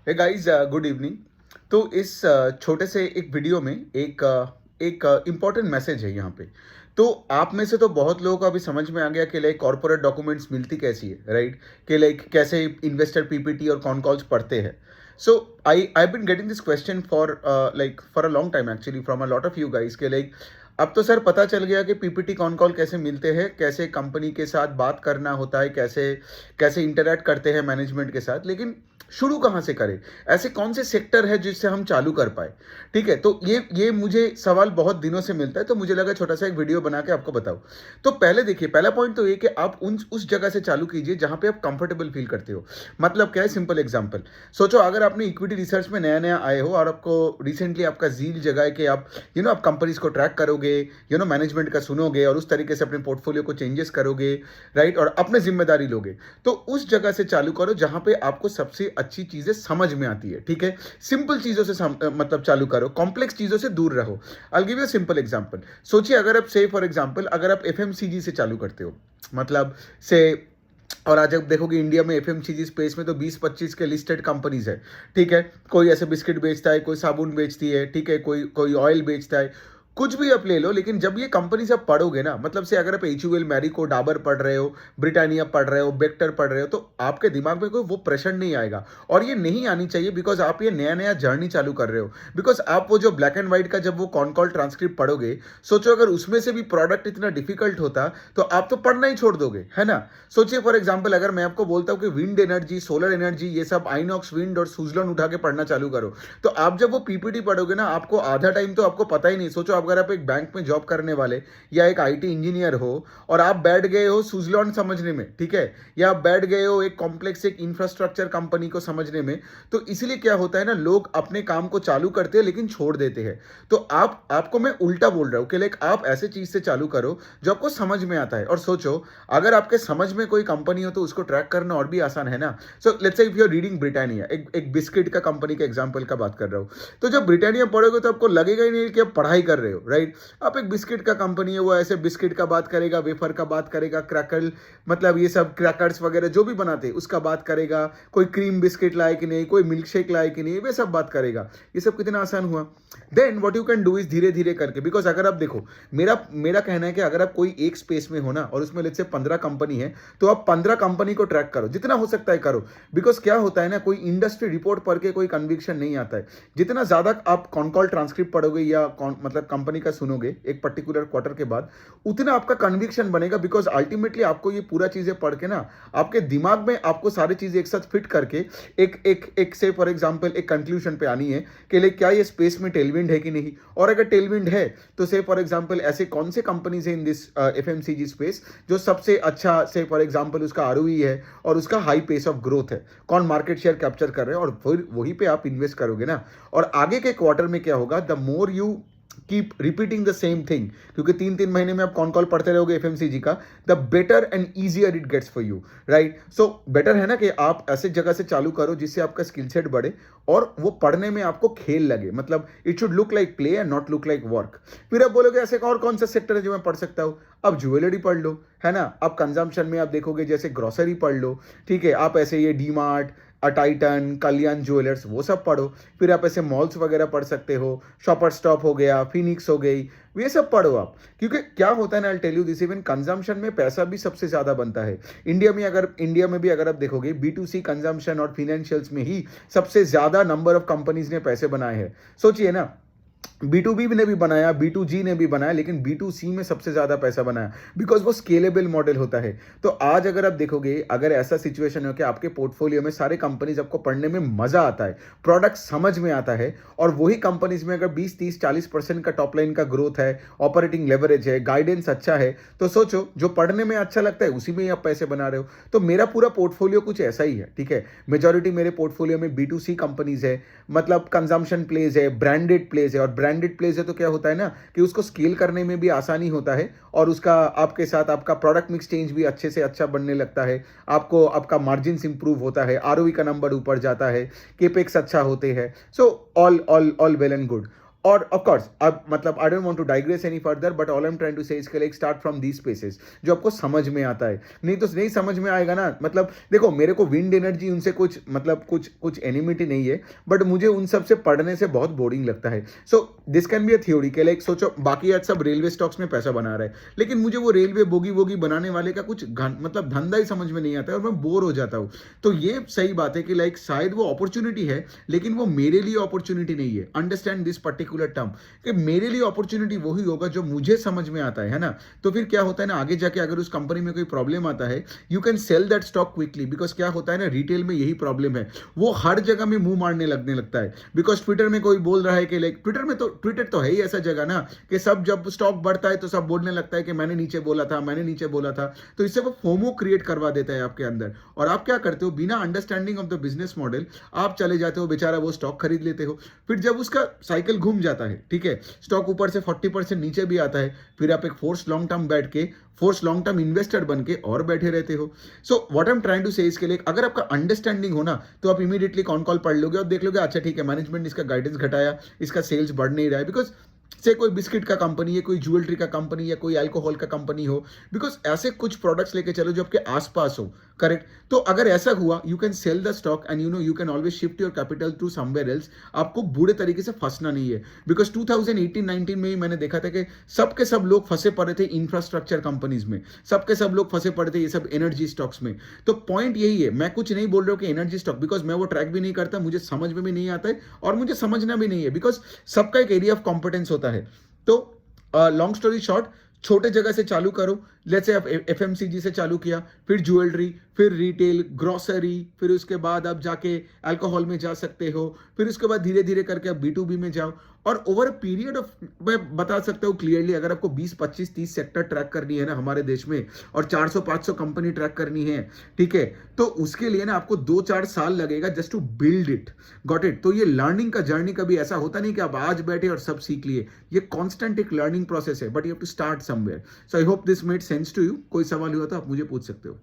Hey guys, good evening. तो इस छोटे से एक वीडियो में एक इम्पॉर्टेंट मैसेज है यहाँ पे। तो आप में से तो बहुत लोगों को अभी समझ में आ गया कि लाइक कॉर्पोरेट डॉक्यूमेंट्स मिलती कैसी है, राइट? कि लाइक कैसे इन्वेस्टर पीपीटी और कॉन कॉल्स पढ़ते हैं। So I been getting this question for like for a long time actually from a lot of you guys के लाइक अब तो सर पता चल गया कि पीपीटी कॉन कॉल कैसे मिलते हैं, कैसे कंपनी के साथ बात करना होता है, कैसे कैसे इंटरेक्ट करते हैं मैनेजमेंट के साथ, लेकिन शुरू कहाँ से करें? ऐसे कौन से सेक्टर है जिससे हम चालू कर पाए? ठीक है, तो ये मुझे सवाल बहुत दिनों से मिलता है, तो मुझे लगा छोटा सा एक वीडियो बना के आपको बताऊं। तो पहले देखिए, पहला पॉइंट तो ये कि आप उस जगह से चालू कीजिए जहां पे आप कंफर्टेबल फील करते हो। मतलब क्या है? सिंपल एग्जांपल सोचो, अगर आपने इक्विटी रिसर्च में नया नया आए हो और आपको रिसेंटली आपका जील जगह है कि आप आप कंपनीज को ट्रैक करोगे, मैनेजमेंट का सुनोगे और उस तरीके से अपने पोर्टफोलियो को चेंजेस करोगे, राइट, और अपने जिम्मेदारी लोगे। तो उस जगह से चालू करो जहां पे आपको सबसे अच्छी चीजें समझ में आती है। ठीक है, सिंपल चीजों से मतलब चालू करो, कॉम्प्लेक्स चीजों से दूर रहो। I give you simple example. सोचिए, अगर आप से फॉर एग्जांपल अगर आप एफएमसीजी से चालू करते हो, मतलब से, और आज आप देखोगे इंडिया में एफएमसीजी स्पेस में तो 20-25 के लिस्टेड कंपनीज है। ठीक है, कोई ऐसे बिस्किट बेचता है, कोई साबुन बेचती है, ठीक है, कोई कोई ऑयल बेचता है, कुछ भी आप ले लो। लेकिन जब ये कंपनी सब पढ़ोगे ना, मतलब से अगर आप एचयूएल, मैरिको, डाबर पढ़ रहे हो, ब्रिटानिया पढ़ रहे हो, बेक्टर पढ़ रहे हो, तो आपके दिमाग में कोई वो प्रेशर नहीं आएगा। और ये नहीं आनी चाहिए, बिकॉज आप ये नया नया जर्नी चालू कर रहे हो। बिकॉज आप वो जो ब्लैक एंड व्हाइट का जब वो कॉन कॉल ट्रांसक्रिप्ट पढ़ोगे, सोचो अगर उसमें से भी प्रोडक्ट इतना डिफिकल्ट होता तो आप तो पढ़ना ही छोड़ दोगे, है ना? सोचिए फॉर एग्जाम्पल, अगर मैं आपको बोलता हूँ कि विंड एनर्जी, सोलर एनर्जी, ये सब आइनॉक्स विंड और सुजलॉन उठा के पढ़ना चालू करो, तो आप जब वो पीपीटी पढ़ोगे ना, आपको आधा टाइम तो आपको पता ही नहीं। सोचो अगर आप एक बैंक में जॉब करने वाले या एक आईटी इंजीनियर हो और आप बैठ गए हो सुजलॉन समझने में, ठीक है, या आप बैठ गए हो एक कॉम्प्लेक्स एक इंफ्रास्ट्रक्चर कंपनी को समझने में, तो इसलिए क्या होता है ना, लोग अपने काम को चालू करते हैं लेकिन छोड़ देते हैं। तो आपको मैं उल्टा बोल रहा हूं कि लाइक आप ऐसे चीज से चालू करो जो आपको समझ में आता है। और सोचो, अगर आपके समझ में कोई कंपनी हो तो उसको ट्रैक करना और भी आसान है ना। So let's say if you are reading Britannia, एक बिस्किट का कंपनी के एग्जांपल का बात कर रहा हूं, तो जब ब्रिटानिया पढ़ोगे तो आपको लगेगा ही नहीं कि आप पढ़ाई कर रहे हो, राइट? आप एक बिस्किट का कंपनी है, वो ऐसे बिस्किट का बात करेगा, वेफर का बात करेगा, क्रैकल, मतलब ये सब क्रैकर्स वगैरह जो भी बनाते हैं उसका बात करेगा, कोई क्रीम बिस्किट लाए कि नहीं, कोई मिल्क शेक लाए कि नहीं, वे सब बात करेगा। ये सब कितना आसान हुआ। Then what you can do is धीरे धीरे करके, बिकॉज अगर आप देखो, मेरा मेरा कहना है कि अगर आप कोई एक स्पेस में हो ना और उसमें लेट्स से 15 कंपनी है, तो आप 15 कंपनी को ट्रैक करो, जितना हो सकता है करो। बिकॉज क्या होता है ना, कोई इंडस्ट्री रिपोर्ट पढ़ के कोई कन्विक्शन नहीं आता है। जितना ज्यादा आप कॉन कॉल ट्रांसक्रिप्ट पढ़ोगे या मतलब कंपनी का सुनोगे एक पर्टिकुलर क्वार्टर के बाद, उतना आपका कन्विक्शन बनेगा। बिकॉज अल्टीमेटली आपको ये पूरा चीजें पढ़ के ना, आपके दिमाग में आपको सारी चीजें एक साथ फिट करके एक एक एक से फॉर एग्जांपल एक कंक्लूजन पे आनी है कि लाइक क्या ये स्पेस में टेलविंड है कि नहीं, और अगर टेलविंड है तो से फॉर एग्जांपल ऐसे कौन से कंपनीज है इन दिस एफएमसीजी स्पेस जो सबसे अच्छा से फॉर एग्जांपल उसका आरओई है और उसका हाई पेस ऑफ ग्रोथ है, कौन मार्केट शेयर कैप्चर कर रहे हैं, और फिर वहीं पे आप इन्वेस्ट करोगे ना। और आगे के क्वार्टर में क्या होगा, the more you keep repeating the same thing, क्योंकि 3-3 महीने में आप कॉन कॉल पढ़ते रहोगे एफएमसीजी का, the better and easier it gets for you, right? So better है ना कि आप ऐसे जगह से चालू करो जिससे आपका स्किल सेट बढ़े और वो पढ़ने में आपको खेल लगे। मतलब it should look like play and not look like work. फिर आप बोलोगे ऐसे और कौन सा सेक्टर है जो मैं पढ़ सकता हूँ? अब ज्वेलरी पढ़ लो, है ना। अब कंजम्पशन में आप देखोगे जैसे ग्रोसरी पढ़ लो, ठीक है, आप ऐसे ये डी मार्ट, टाइटन, कल्याण ज्वेलर्स, वो सब पढ़ो। फिर आप ऐसे मॉल्स वगैरह पढ़ सकते हो, शॉपर स्टॉप हो गया, फिनिक्स हो गई, ये सब पढ़ो आप। क्योंकि क्या होता है ना, I tell you this, even consumption में पैसा भी सबसे ज्यादा बनता है इंडिया में भी अगर आप देखोगे B2C कंजम्पशन और फाइनेंशियल्स में ही सबसे ज्यादा नंबर ऑफ कंपनीज ने पैसे बनाए हैं। सोचिए ना, B2B ने भी बनाया, B2G ने भी बनाया, लेकिन B2C में सबसे ज्यादा पैसा बनाया, बिकॉज वो स्केलेबल मॉडल होता है। तो आज अगर आप देखोगे, अगर ऐसा सिचुएशन हो कि आपके पोर्टफोलियो में सारे कंपनीज आपको पढ़ने में मजा आता है, प्रोडक्ट समझ में आता है, और वही कंपनीज में अगर 20-30-40% का टॉप लाइन का ग्रोथ है, ऑपरेटिंग लेवरेज है, गाइडेंस अच्छा है, तो सोचो जो पढ़ने में अच्छा लगता है उसी में ही आप पैसे बना रहे हो। तो मेरा पूरा पोर्टफोलियो कुछ ऐसा ही है, ठीक है। मेजोरिटी मेरे पोर्टफोलियो में B2C कंपनीज है, मतलब कंजम्पशन प्लेज है, ब्रांडेड प्लेज है। और ब्रांडेड प्लेस है तो क्या होता है ना कि उसको स्केल करने में भी आसानी होता है, और उसका आपके साथ आपका प्रोडक्ट मिक्स चेंज भी अच्छे से अच्छा बनने लगता है, आपको आपका मार्जिन इंप्रूव होता है, आरओई का नंबर ऊपर जाता है, केपेक्स अच्छा होते हैं। So all all all well and good. और ऑफ कोर्स अब मतलब I don't want to digress any further, but all I am trying to say इसके लिए स्टार्ट फ्रॉम दीज स्पेसेस जो आपको समझ में आता है। नहीं तो नहीं समझ में आएगा ना, मतलब देखो मेरे को विंड एनर्जी उनसे कुछ मतलब कुछ एनिमिटी नहीं है, बट मुझे उन सब से पढ़ने से बहुत बोरिंग लगता है। So this can be a theory के लाइक सोचो बाकी आज सब रेलवे स्टॉक्स में पैसा बना रहा है, लेकिन मुझे वो रेलवे बोगी वोगी बनाने वाले का कुछ मतलब धंधा ही समझ में नहीं आता है और मैं बोर हो जाता हूँ। तो ये सही बात है कि लाइक शायद वो अपॉर्चुनिटी है, लेकिन वो मेरे लिए अपॉर्चुनिटी नहीं है। अंडरस्टैंड दिस पर्टिकुलर टर्म कि मेरे लिए अपॉर्चुनिटी वही होगा जो मुझे समझ में आता है ना। तो फिर क्या होता है ना, आगे जाके अगर उस कंपनी में कोई प्रॉब्लम आता है, you can cell that stock quickly, because क्या होता है ना, रिटेल में यही प्रॉब्लम है, वो हर जगह में मुंह मारने लगने लगता है। बिकॉज ट्विटर में कोई बोल रहा है कि लाइक ट्विटर तो है ही ऐसा जगह ना कि सब जब स्टॉक बढ़ता है तो सब बोलने लगता है कि मैंने नीचे बोला था, मैंने नीचे बोला था। तो इससे वो फोमो क्रिएट करवा देता है आपके अंदर, और आप क्या करते हो, बिना understanding of the business model आप चले जाते हो, बेचारा वो स्टॉक खरीद लेते हो। फिर जब उसका साइकिल घूम जाता है, ठीक है, स्टॉक ऊपर से 40% नीचे भी आता है, फिर आप एक फोर्स लॉन्ग टर्म इन्वेस्टर बन के और बैठे रहते हो। So what I am trying to say इसके लिए, अगर आपका अंडरस्टैंडिंग हो ना तो आप इमीडिएटली कॉन कॉल पढ़ लोगे और देख लोगे अच्छा ठीक है, मैनेजमेंट ने इसका गाइडेंस घटाया, इसका सेल्स बढ़ नहीं रहा है, बिकॉज से कोई बिस्किट का कंपनी है, कोई ज्वेलरी का कंपनी या कोई अल्कोहल का कंपनी हो, बिकॉज ऐसे कुछ प्रोडक्ट्स लेके चलो जो आपके आसपास हो, करेक्ट। तो अगर ऐसा हुआ, you can sell the stock and you can always shift your capital to somewhere else. आपको बुरे तरीके से फंसना नहीं है, बिकॉज 2018-19 में ही मैंने देखा था कि सबके सब लोग फंसे पड़े थे इंफ्रास्ट्रक्चर कंपनीज में, सबके सब लोग फंसे पड़े थे ये सब एनर्जी स्टॉक्स में। तो पॉइंट यही है, मैं कुछ नहीं बोल रहा हूँ कि एनर्जी स्टॉक, बिकॉज मैं वो ट्रैक भी नहीं करता, मुझे समझ में भी नहीं आता है और मुझे समझना भी नहीं है, बिकॉज सबका एक एरिया ऑफ कॉम्पिटेंस होता है। तो लॉन्ग स्टोरी शॉर्ट, छोटे जगह से चालू करो, जैसे आप एफएमसीजी से चालू किया, फिर ज्वेलरी, फिर रिटेल, ग्रोसरी, फिर उसके बाद आप जाके अल्कोहल में जा सकते हो, फिर उसके बाद धीरे धीरे करके आप B2B में जाओ। और ओवर अ पीरियड ऑफ, मैं बता सकता हूँ क्लियरली, अगर आपको 20, 25, 30 सेक्टर ट्रैक करनी है ना हमारे देश में, और 400, 500 कंपनी ट्रैक करनी है, ठीक है, तो उसके लिए ना आपको 2-4 साल लगेगा just to build it, got it. तो ये लर्निंग का जर्नी कभी ऐसा होता नहीं कि आप आज बैठे और सब सीख लिए, ये कॉन्स्टेंट एक लर्निंग प्रोसेस है, but you have to start somewhere. So I hope this made sense to you. कोई सवाल हुआ तो आप मुझे पूछ सकते हो।